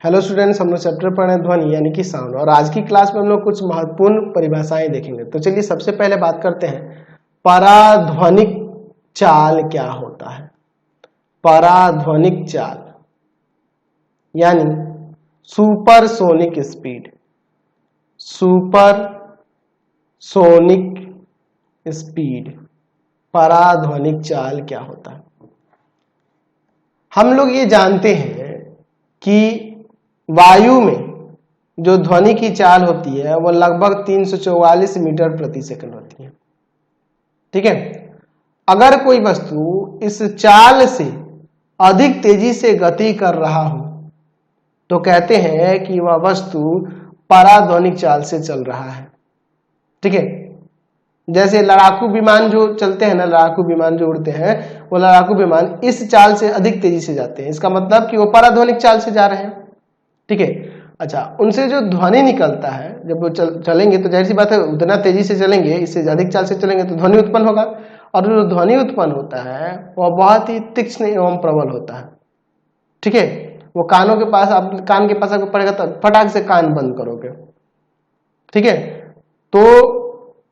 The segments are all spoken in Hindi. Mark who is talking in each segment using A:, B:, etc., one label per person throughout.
A: हेलो स्टूडेंट्स, हम लोग चैप्टर पढ़ रहे हैं ध्वनि यानी कि साउंड। और आज की क्लास में हम लोग कुछ महत्वपूर्ण परिभाषाएं देखेंगे। तो चलिए सबसे पहले बात करते हैं पराध्वनिक चाल क्या होता है। पराध्वनिक चाल यानी सुपरसोनिक स्पीड। सुपरसोनिक स्पीड पराध्वनिक चाल क्या होता है। हम लोग ये जानते हैं कि वायु में जो ध्वनि की चाल होती है वो लगभग 344 मीटर प्रति सेकंड होती है। ठीक है, अगर कोई वस्तु इस चाल से अधिक तेजी से गति कर रहा हो तो कहते हैं कि वह वस्तु पराध्वनिक चाल से चल रहा है। ठीक है, जैसे लड़ाकू विमान जो चलते हैं ना, लड़ाकू विमान जो उड़ते हैं, वो लड़ाकू विमान इस चाल से अधिक तेजी से जाते हैं। इसका मतलब कि वो पराध्वनिक चाल से जा रहे हैं। ठीक है, अच्छा, उनसे जो ध्वनि निकलता है जब वो चलेंगे तो जाहिर सी बात है उतना तेजी से चलेंगे, इससे अधिक चाल से चलेंगे तो ध्वनि उत्पन्न होगा। और जो ध्वनि उत्पन्न होता है वह बहुत ही तीक्ष्ण एवं प्रबल होता है। ठीक है, वो कानों के पास, आप कान के पास आपको पड़ेगा तो फटाक से कान बंद करोगे। ठीक है, तो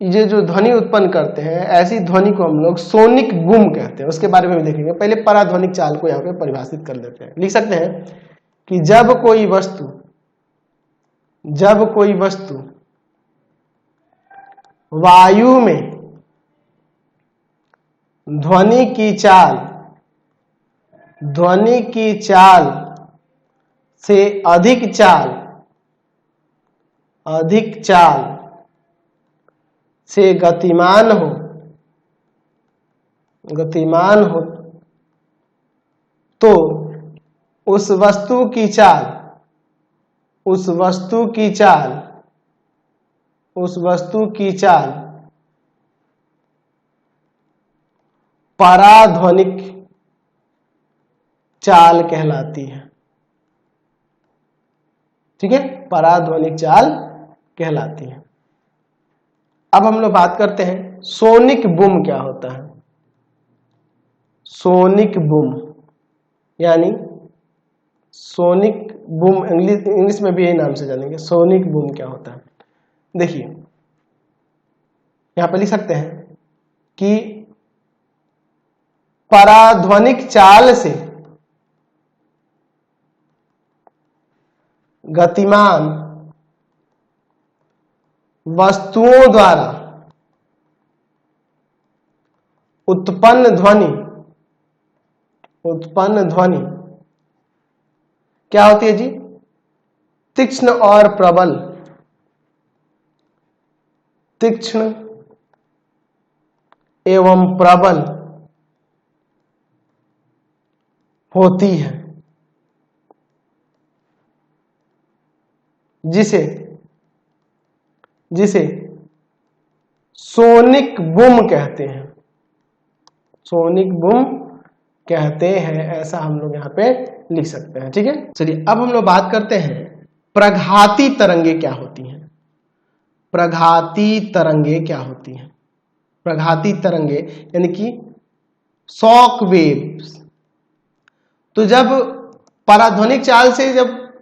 A: ये जो ध्वनि उत्पन्न करते हैं ऐसी ध्वनि को हम लोग सोनिक बूम कहते हैं। उसके बारे में भी देखेंगे। पहले पराध्वनिक चाल को यहाँ पे परिभाषित कर लेते हैं। लिख सकते हैं कि जब कोई वस्तु वायु में ध्वनि की चाल से अधिक चाल से गतिमान हो तो उस वस्तु की चाल पराध्वनिक चाल कहलाती है। ठीक है, पराध्वनिक चाल कहलाती है। अब हम लोग बात करते हैं सोनिक बूम क्या होता है। सोनिक बूम यानी सोनिक बूम, इंग्लिश में भी यही नाम से जानेंगे। सोनिक बूम क्या होता है, देखिए यहां पर लिख सकते हैं कि पराध्वनिक चाल से गतिमान वस्तुओं द्वारा उत्पन्न ध्वनि क्या होती है जी? तीक्ष्ण और प्रबल। तीक्ष्ण एवं प्रबल होती है, जिसे सोनिक बूम कहते हैं। सोनिक बूम कहते हैं, ऐसा हम लोग यहाँ पे लिख सकते हैं। ठीक है, चलिए अब हम लोग बात करते हैं प्रघाती तरंगे क्या होती हैं। प्रघाती तरंगे क्या होती हैं? प्रघाती तरंगे यानी कि शॉक वेव्स। तो जब पराध्वनिक चाल से जब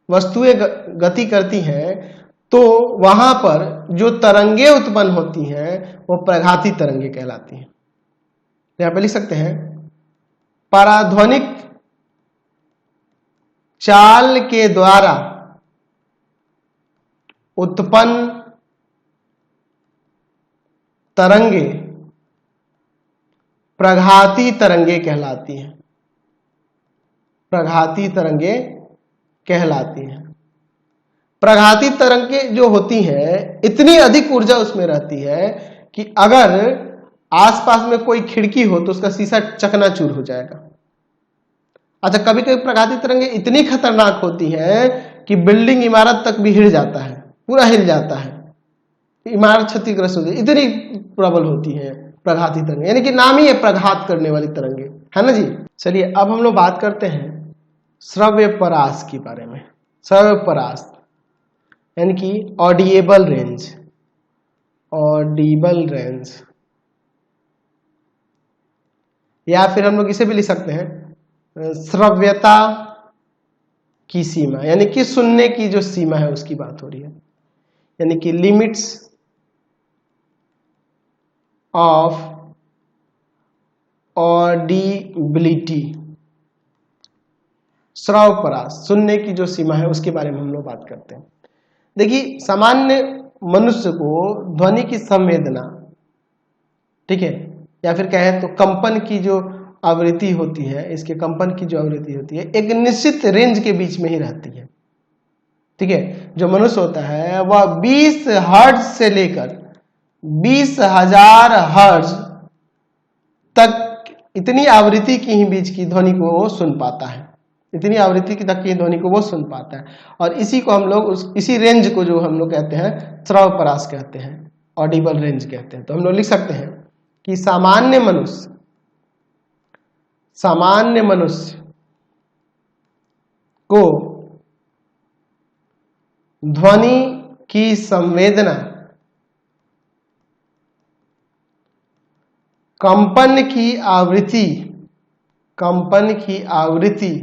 A: वस्तुएं गति करती हैं तो वहां पर जो तरंगे उत्पन्न होती हैं वो प्रघाती तरंगे कहलाती हैं। यहां पे लिख सकते हैं पराध्वनिक चाल के द्वारा उत्पन्न तरंगे प्रघाती तरंगे कहलाती हैं। प्रघाती तरंगे कहलाती हैं। प्रघाती तरंगें जो होती हैं इतनी अधिक ऊर्जा उसमें रहती है कि अगर आसपास में कोई खिड़की हो तो उसका शीशा चकनाचूर हो जाएगा। अच्छा, कभी कभी प्रघाती तरंगें इतनी खतरनाक होती हैं कि बिल्डिंग इमारत तक भी हिल जाता है, पूरा हिल जाता है, इमारत क्षतिग्रस्त हो जाती है, इतनी प्रबल होती है प्रघाती तरंगे। यानी कि नाम ही है प्रघात करने वाली तरंगे, है ना जी। चलिए अब हम लोग बात करते हैं श्रव्य परास के बारे में। श्रव्य परास यानी कि ऑडिएबल रेंज, या फिर हम लोग इसे भी लिख सकते हैं श्रव्यता की सीमा, यानी कि सुनने की जो सीमा है उसकी बात हो रही है, यानी कि लिमिट्स ऑफ ऑडिबिलिटी, श्रव परास, सुनने की जो सीमा है उसके बारे में हम लोग बात करते हैं। देखिए, सामान्य मनुष्य को ध्वनि की संवेदना, ठीक है, या फिर कहें तो कंपन की जो आवृत्ति होती है, इसके कंपन की जो आवृत्ति होती है एक निश्चित रेंज के बीच में ही रहती है, ठीक है। जो मनुष्य होता है वह 20 हर्ट्ज से लेकर 20,000 हर्ट्ज तक इतनी आवृत्ति की ही बीच की ध्वनि को वो सुन पाता है, इतनी आवृत्ति की तक की ध्वनि को वो सुन पाता है। और इसी को हम लोग इसी रेंज को जो हम लोग कहते हैं श्रव परास कहते हैं, ऑडिबल रेंज कहते हैं। तो हम लोग लिख सकते हैं कि सामान्य मनुष्य को ध्वनि की संवेदना कंपन की आवृत्ति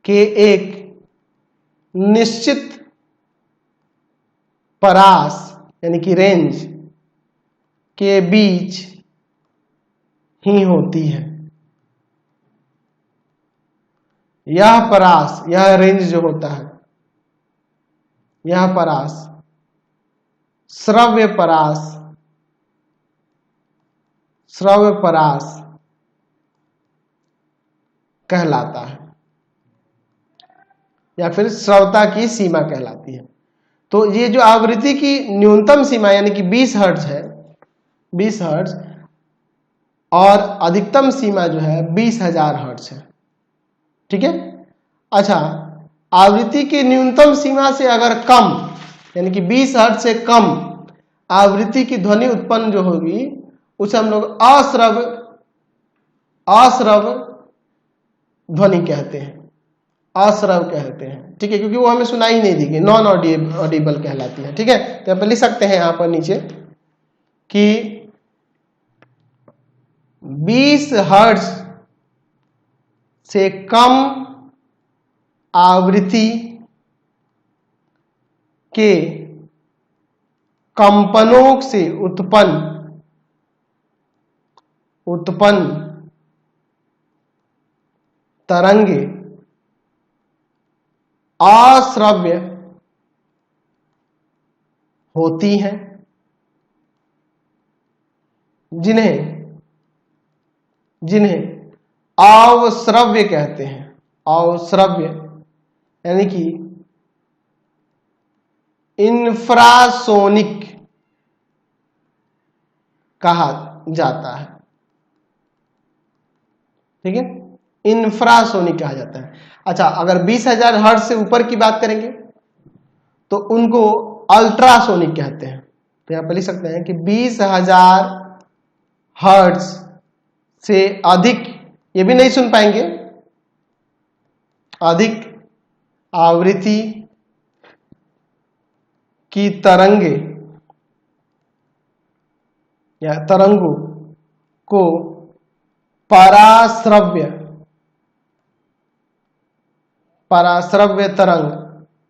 A: के एक निश्चित परास यानी कि रेंज के बीच ही होती है। यह परास, यह रेंज जो होता है, यह परास श्रव्य परास कहलाता है, या फिर श्रवता की सीमा कहलाती है। तो ये जो आवृत्ति की न्यूनतम सीमा यानी कि 20 हर्ट्ज है, 20 हर्ट्ज, और अधिकतम सीमा जो है 20,000 हर्ट्ज है, ठीक है। अच्छा, आवृत्ति की न्यूनतम सीमा से अगर कम यानी कि 20 हर्ट्ज से कम आवृत्ति की ध्वनि उत्पन्न जो होगी उसे हम लोग अश्रव ध्वनि कहते हैं, अश्रव कहते हैं, ठीक है, क्योंकि वो हमें सुनाई नहीं देगी, नॉन ऑडिबल कहलाती है, ठीक है। तो आप लिख सकते हैं यहां पर नीचे कि 20 हर्ट्ज से कम आवृत्ति के कंपनों से उत्पन्न तरंगे अश्रव्य होती हैं, जिन्हें अवश्रव्य कहते हैं। अवश्रव्य यानी कि इंफ्रासोनिक कहा जाता है, ठीक है, इंफ्रासोनिक कहा जाता है। अच्छा, अगर 20,000 हर्ट्ज से ऊपर की बात करेंगे तो उनको अल्ट्रासोनिक कहते हैं। तो यहां पर लिख सकते हैं कि 20,000 हर्ट्ज से अधिक, ये भी नहीं सुन पाएंगे, अधिक आवृत्ति की तरंगे या तरंगों को पराश्रव्य तरंग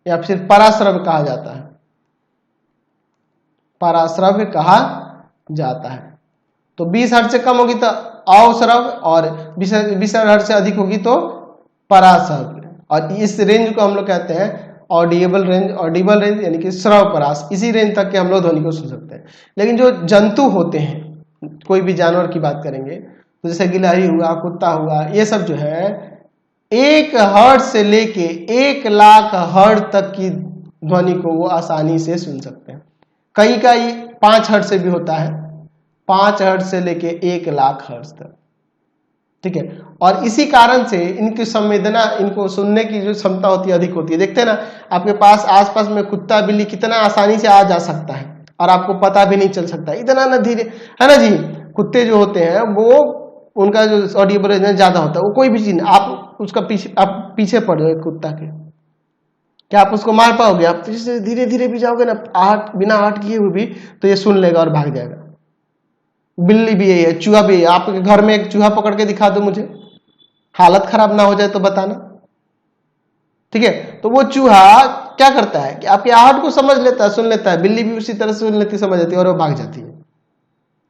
A: या फिर पराश्रव्य कहा जाता है, पराश्रव्य कहा जाता है। तो 20 हर्ट्ज से कम होगी तो अवश्रव्य, और 20 हर्ट्ज से अधिक होगी तो पराश्रव्य। और इस रेंज को हम लोग कहते हैं ऑडिबल रेंज यानी कि श्रव परास। इसी रेंज तक के हम लोग ध्वनि को सुन सकते हैं। लेकिन जो जंतु होते हैं, कोई भी जानवर की बात करेंगे तो जैसे गिलहरी हुआ, कुत्ता हुआ, ये सब जो है 1 हर्ट्ज से लेके 1 लाख हर्ट्ज तक की ध्वनि को वो आसानी से सुन सकते हैं। कई का 5 हर्ट्ज से भी होता है, 5 हर्ट्ज से लेके 1 लाख हर्ट्ज तक, ठीक है। और इसी कारण से इनकी संवेदना, इनको सुनने की जो क्षमता होती है अधिक होती है। देखते हैं ना, आपके पास आसपास में कुत्ता बिल्ली कितना आसानी से आ जा सकता है और आपको पता भी नहीं चल सकता, इतना ना धीरे, है ना जी। कुत्ते जो होते हैं वो, उनका जो ऑडिबल रेंज ज्यादा होता है, वो कोई भी चीज, आप उसका पीछे पड़ जाओगे कुत्ता के, क्या आप उसको मार पाओगे? आप धीरे धीरे भी जाओगे ना, बिना आहट किए हुए भी, तो ये सुन लेगा और भाग जाएगा। बिल्ली भी यही है, चूहा भी है। आपके घर में एक चूहा पकड़ के दिखा दो मुझे, हालत खराब ना हो जाए तो बताना, ठीक है। तो वो चूहा क्या करता है कि आपकी आहट को समझ लेता है, सुन लेता है। बिल्ली भी उसी तरह से सुन लेती, समझ लेती है और वो भाग जाती है,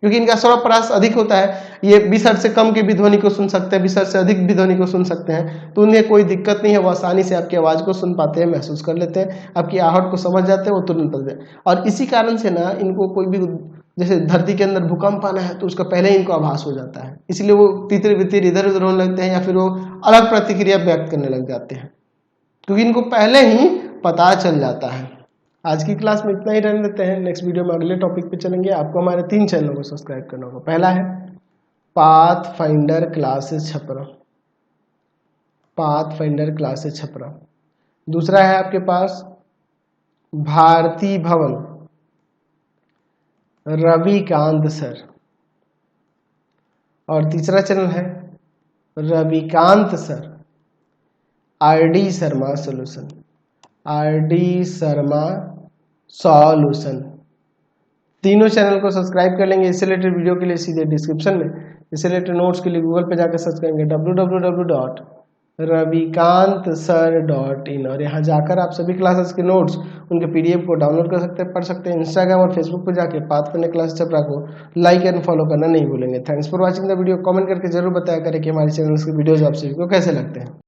A: क्योंकि इनका श्रवण प्रयास अधिक होता है। ये 20 हर्ट्ज से कम की भी ध्वनि को सुन सकते हैं, 20 हर्ट्ज से अधिक भी ध्वनि को सुन सकते हैं, तो उन्हें कोई दिक्कत नहीं है। वो आसानी से आपकी आवाज को सुन पाते हैं, महसूस कर लेते हैं, आपकी आहट को समझ जाते हैं, वो तुरंत बदलते हैं। और इसी कारण से ना इनको कोई भी, जैसे धरती के अंदर भूकंप आना है तो उसका पहले ही इनको आभास हो जाता है, इसलिए वो तितिर बितिर इधर उधर होने लगते हैं या फिर वो अलग प्रतिक्रिया व्यक्त करने लग जाते हैं, क्योंकि इनको पहले ही पता चल जाता है। आज की क्लास में इतना ही रहने देते हैं। नेक्स्ट वीडियो में अगले टॉपिक पे चलेंगे। आपको हमारे 3 चैनलों को सब्सक्राइब करना होगा। पहला है path finder classes Chhapra, path finder classes Chhapra. दूसरा है आपके पास भारती भवन, रविकांत सर। और तीसरा चैनल है Ravikant sir RD Sharma solution, RD Sharma solution. तीनों चैनल को सब्सक्राइब कर लेंगे। इससे रिलेटेड वीडियो के लिए सीधे डिस्क्रिप्शन में, इससे रिलेटेड नोट्स के लिए गूगल पे जाकर सर्च करेंगे www.ravikantsir.in, और यहाँ जाकर आप सभी क्लासेस के नोट्स, उनके पीडीएफ को डाउनलोड कर सकते हैं, पढ़ सकते हैं। इंस्टाग्राम और फेसबुक पर जाके पाथ फाइंडर क्लासेस छपरा को लाइक एंड फॉलो करना नहीं भूलेंगे। Thanks for watching the video. Comment करके जरूर बताया करें कि हमारे चैनल के वीडियोज आप सभी को कैसे लगते हैं।